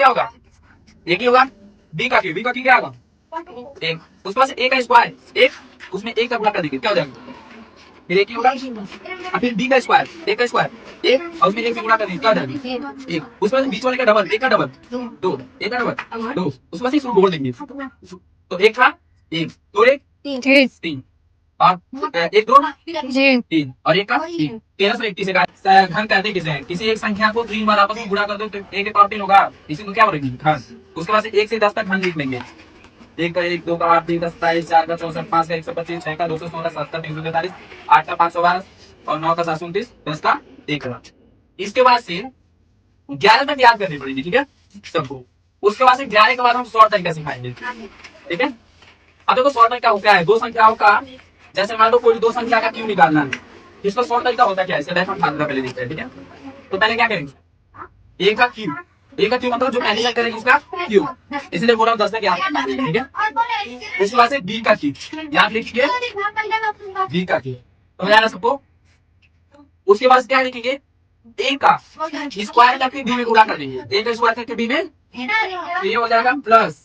क्या होगा? एक ही होगा। बी का क्यूब क्या होगा? एक। उसके बाद ए का स्क्वायर एक, उसमें एक का गुणा कर देंगे क्या हो जाएगा? फिर एक ही होगा। और फिर बी का स्क्वायर एक एक और उसमें एक से गुणा कर देंगे क्या हो जाएगा? एक। उसके बाद बीच वाले का डबल एक का डबल दो, एक का डबल दो, उसके बाद इसको जोड़ देंगे। तो एक था एक, दो एक तीन, और एक दो तीन और एक का तीन, 1331 का घन कहते किसे हैं? किसी एक संख्या को 3 बार आपस में गुणा कर दो तो एक एक और 3 होगा, इसी को क्या बोलेंगे? घन। उसके बाद से 1 से 10 तक घन लिख लेंगे। एक का एक, दो का 8, 3 का 27, 4 का 64, 5 का 125, 6 का 216, 7 का 343, 8 का 512 और 9 का 729, 10 का 1000। इसके बाद से 11 तक याद करनी पड़ेगी, ठीक है सबको। उसके बाद से 11 के बाद हम शॉर्ट तरीका सिखाएंगे, ठीक है। अब देखो शॉर्ट तरीका क्या है? दो संख्याओं का, जैसे मान लो कोई दो संख्या का क्यों निकालना है, इसका शॉर्ट तरीका होता क्या है? इसका डायरेक्ट फार्मूला पहले देखते हैं, ठीक है। तो पहले क्या करेंगे? ए का क्यूब, ए का क्यूब मतलब जो पहली लाइन करेंगे उसका क्यूब, इसलिए बोला 10 तक याद, ठीक है। उसके बाद से बी का क्यूब याद लिखिए, बी का क्यूब समझ आ रहा सबको। उसके बाद क्या लिखेंगे? ए का स्क्वायर करके बी में गुणा कर देंगे, ए का स्क्वायर करके बी में, ये हो जाएगा प्लस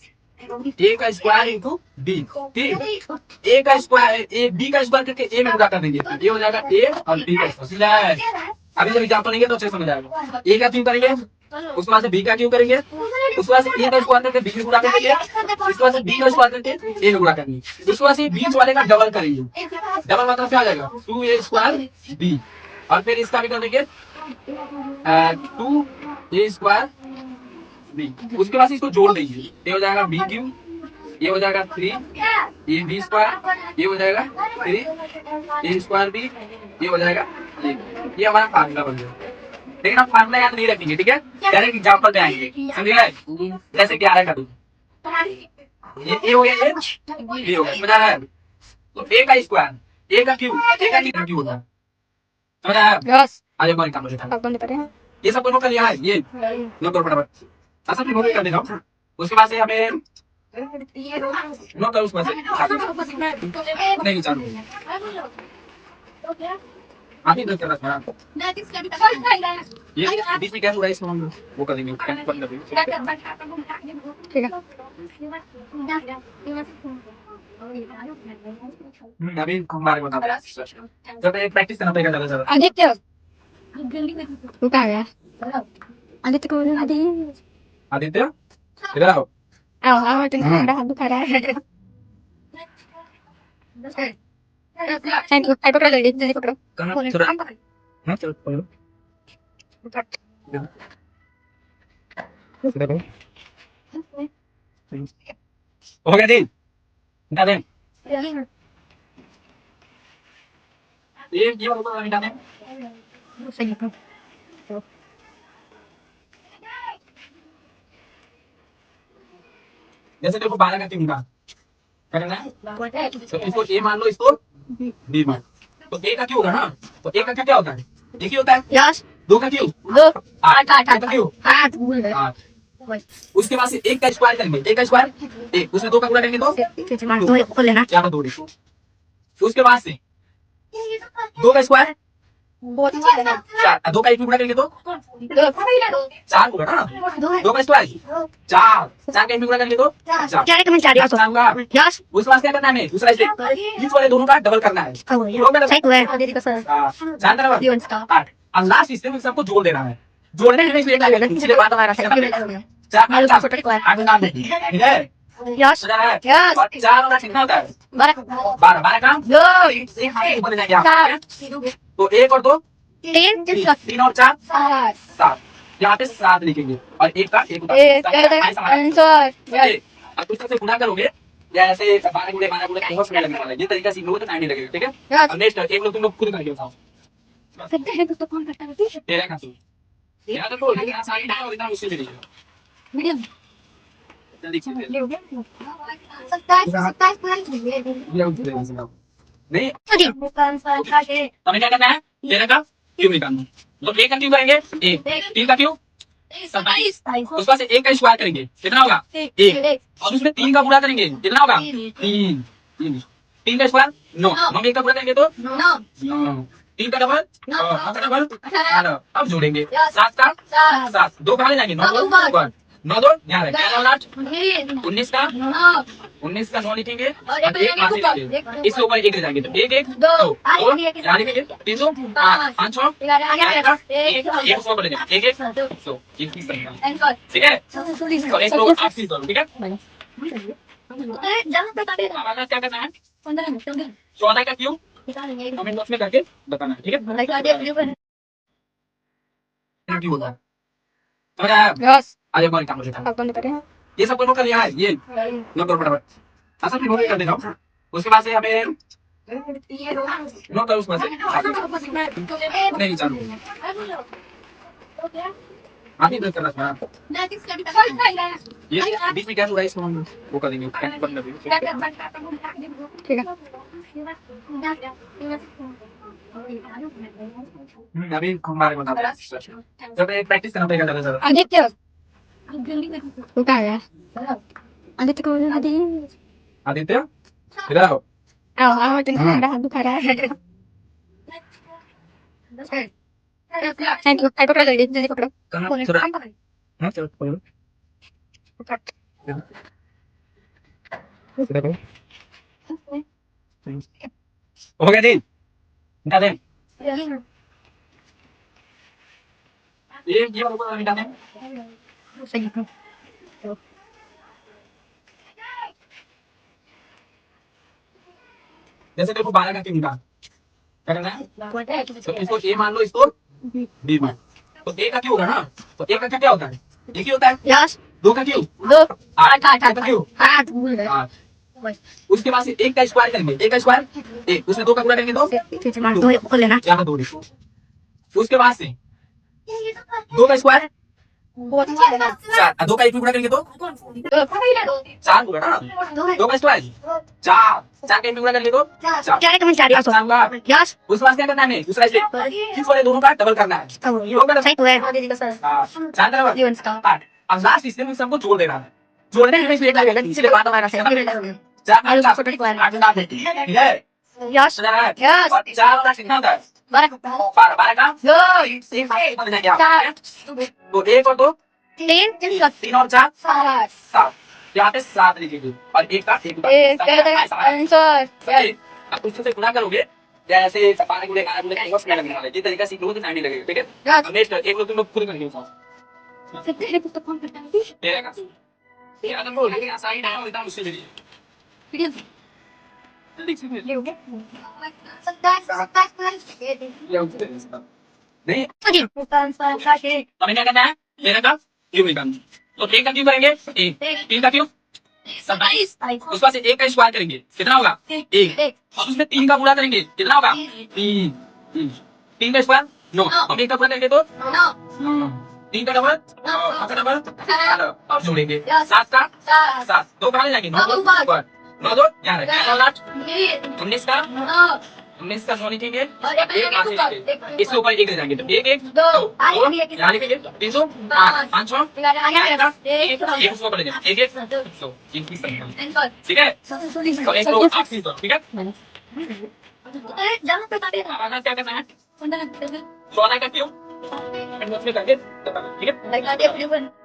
ए का स्क्वायर इंटू बी, ठीक। ए का स्क्वायर ए बी का स्क्वायर करके ए में गुणा कर देंगे, ये हो जाएगा ए और बी का स्क्वायर। अभी जब एग्जाम्पल लेंगे तो अच्छे समझ आएगा। ए का क्यूब करेंगे, उसके बाद से बी का क्यूब करेंगे, उसके बाद से ए का स्क्वायर करके बी में गुणा करेंगे, उसके बाद से बी का स्क्वायर करके ए में गुणा करेंगे, उसके बाद से बीच वाले का डबल करेंगे। डबल मतलब क्या आ जाएगा? 2a स्क्वायर बी, और फिर इसका भी कर देंगे 2a स्क्वायर बी। उसके बाद इसको जोड़ देंगे, ये हो जाएगा बी क्यूब, ये हो जाएगा 3 ये बी स्क्वायर, ये हो जाएगा 3 ए स्क्वायर बी, ये हो जाएगा ये हमारा फार्मूला बन गया। लेकिन हम फार्मूला याद नहीं रखेंगे, ठीक है, डायरेक्ट एग्जांपल पे आएंगे, समझ गए? जैसे 11 का ये ए हो गया, ये हो गया, समझ आ रहा है? तो ए का स्क्वायर ए का क्यूब, ए का क्यूब होता है, समझ आया? यस। आज एक और काम करते हैं, ये सब नोट कर लिया है, ये नोट करो फटाफट, सब नोट कर देना। उसके बाद से हमें नोट करो, उसमें से नहीं चालू आप ही नोट कर रखना। ये बीच में क्या हुआ है इसको हम वो कर देंगे, बंद कर देंगे, ठीक है। अभी हमारे बता जब एक प्रैक्टिस करना पड़ेगा ज्यादा ज्यादा। आदित्य तू कहाँ गया? आदित्य को आदित्य इधर आओ, आओ तुम मेरा हाथ दुखा रहा है। आई पकड़ ले, जल्दी पकड़ो। कहाँ थोड़ा हाँ चलो पकड़ो, इधर हो गया जी, बता दें ये होगा बता दें सही है। जैसे देखो 12 का क्यूब निकाल करना है, तो इसको ए मान लो, इसको बी मान, तो ए का क्यूब होगा ना, तो ए का क्या होता है? एक ही होता है। यस। 2 का क्यूब 2 8 8 का क्यूब 8। उसके बाद से एक का स्क्वायर करेंगे, एक का स्क्वायर एक, उसमें 2 का गुणा करेंगे तो खोल लेना, क्या 2 उसके बाद से 2 का स्क्वायर 4, 2 का एक गुणा करेंगे तो 4 होगा ना, 2 का स्क्वायर 4, 4 का एक गुणा करेंगे तो 4 होगा। यस। उसके बाद क्या करना है? दूसरा स्टेप बीच वाले दोनों का डबल करना है, जानते ना 8। और लास्ट स्टेप में सबको जोड़ देना है, जोड़ने में एक लगेगा, पिछले बार हमारा 4 नाम नहीं, ठीक है। Yes yes. 4 और 8 कितना होता है? 12 का 2 बन जाएगा, तो 1 और 2 3 3 और 4 7, यहाँ पे 7 लिखेंगे और एक का आंसर। अब कुछ से गुणा करोगे या ऐसे 12 गुणे 12 गुणे बहुत समय लगने वाला है, ये तरीका सीख लोगे तो टाइम नहीं लगेगा, ठीक है। अब नेक्स्ट एक लोग तुम लोग खुद करके बताओ, तो कौन करता है? तेरा का तू याद रखो, लेकिन आसानी ना हो, इतना मुश्किल नहीं है। मीडियम जल्दी कीजिए, 27 नहीं हमें क्या करना है? तेरह का क्यूब निकालना, तो एक का क्यूब करेंगे एक, 3 का क्यूब 27, उसके बाद से एक का स्क्वायर करेंगे कितना होगा? 1, और उसमें 3 का गुणा करेंगे कितना होगा? 3, 3 का स्क्वायर 9, 9 में 1 का गुणा करेंगे तो 9, 3 का डबल 18, अब जोड़ेंगे 7 का 7, 2 कहाँ ले जाएंगे? 9 ऊपर, 9 2 यहाँ रहे क्या लास्ट 19 का 9 लिखेंगे और एक यहाँ लिखेंगे इसके ऊपर एक ले जाएंगे तो एक एक दो यहाँ लिखेंगे 3 2 5 6 एक उसको ऊपर ले जाएंगे एक एक सो 21 संख्या ठीक है तो एक तो आप सील करो ठीक है हमारा क्या करना है 14 का क्यों कमेंट बॉक्स में करके बताना है ठीक है क्यों होता है Yes. आगे हमारे काम हो जाता है Ako na pa rin. ये सब नोट कर लिया है ये नोट करो फटाफट असल में नोट कर देना उसके बाद से हमें नोट करो उसमें से नहीं चालू आगे ब्रेक करना था ये बीच में क्या हुआ है इसको हम वो कर देंगे बंद कर देंगे ठीक है. अभी हमारे को बता जब एक प्रैक्टिस करना पड़ेगा ज़्यादा ज़्यादा Aditya. Bukaya. Aditya ko na din. Aditya इधर आओ Ako tingnan na Bukara. Ay pagkakalo din, hindi pagkakalo. कहाँ थोड़ा हाँ चलो बोलो इधर करो हो गया दिन मिटा दे ये वाला मिटा दे Sige. जैसे तेरे को 12 का क्यों मिटा क्या करना है तो इसको ए मान लो इसको बी मान तो ए का क्यों होगा ना तो ए का क्या होता है एक ही होता है Yes. 2 का क्यों Do. 8 का क्यों Ah, 8 उसके बाद से 1 का स्क्वायर करेंगे 1 का स्क्वायर 1 उसमें 2 का गुणा करेंगे तो do ko lang na. यहाँ 2 लिखो उसके बाद से 2 का स्क्वायर 4 2 का 1 में गुणा करेंगे तो 4 होगा ना 2 का स्क्वायर 4 4 का 1 में गुणा करेंगे तो 4 Kaya naman siya dito. 4 होगा Yes. उसके बाद क्या करना है दूसरा स्टेप किस वाले दोनों का डबल करना है ये होगा ना Say to eh. 4 का Yun sa. 8 अब लास्ट स्टेप में सबको जोड़ देना है जोड़ने में इसमें एक लगेगा नीचे ले बात हमारा से 4 Ayos का ako dito. 8 का ठीक है Yes. समझ रहा है Yes. और 4 का कितना होता है Barak. 12 का Yo. समझ गया Sa. तो 1 और 2 Tin. 3 और 4 Sa. 7 यहाँ पे 7 लिखिए और 1 का 1 Eh, kaya tayo answer. अब उससे से गुणा करोगे जैसे 12 गुणे 11 गुणे 1 उसमें लगने वाला है ये तरीका सीख लोगे तो 90 लगेगा ठीक है Yes. अब नेक्स्ट एक लोग तुम लोग खुद करेंगे उसको Sa tele po to pang patang. तेरे का ये अगर बोल लेकिन आसानी है इतना मुश्किल नहीं है Please. जल्दी से ले Liw. Sa taas. नहीं Sige. Putan sa kasi. हमें क्या करना है तेरे का क्यों निकालना तो 1 का क्यों करेंगे 1 3 का क्यों 27 उसके बाद से 1 का स्क्वायर करेंगे कितना होगा 1 और उसमें 3 का गुणा करेंगे कितना होगा 3 3 का स्क्वायर 9 हम 1 का गुणा करेंगे तो 3 का डबल 9 का डबल अब जोड़ेंगे 7 का 7 2 कहाँ ले जाएंगे 9 ऊपर 9 2 यहाँ रहे 19 का 19 का 9 लिखेंगे एक यहाँ से लिखेंगे इसके ऊपर एक ले जाएंगे तो एक एक दो यहाँ लिखेंगे 3 2 5 6 एक उसको ऊपर ले जाएंगे एक एक सो 21 संख्या ठीक है तो एक तो आप सील करो ठीक है हमारा क्या करना है 14 का क्यों करके ठीक है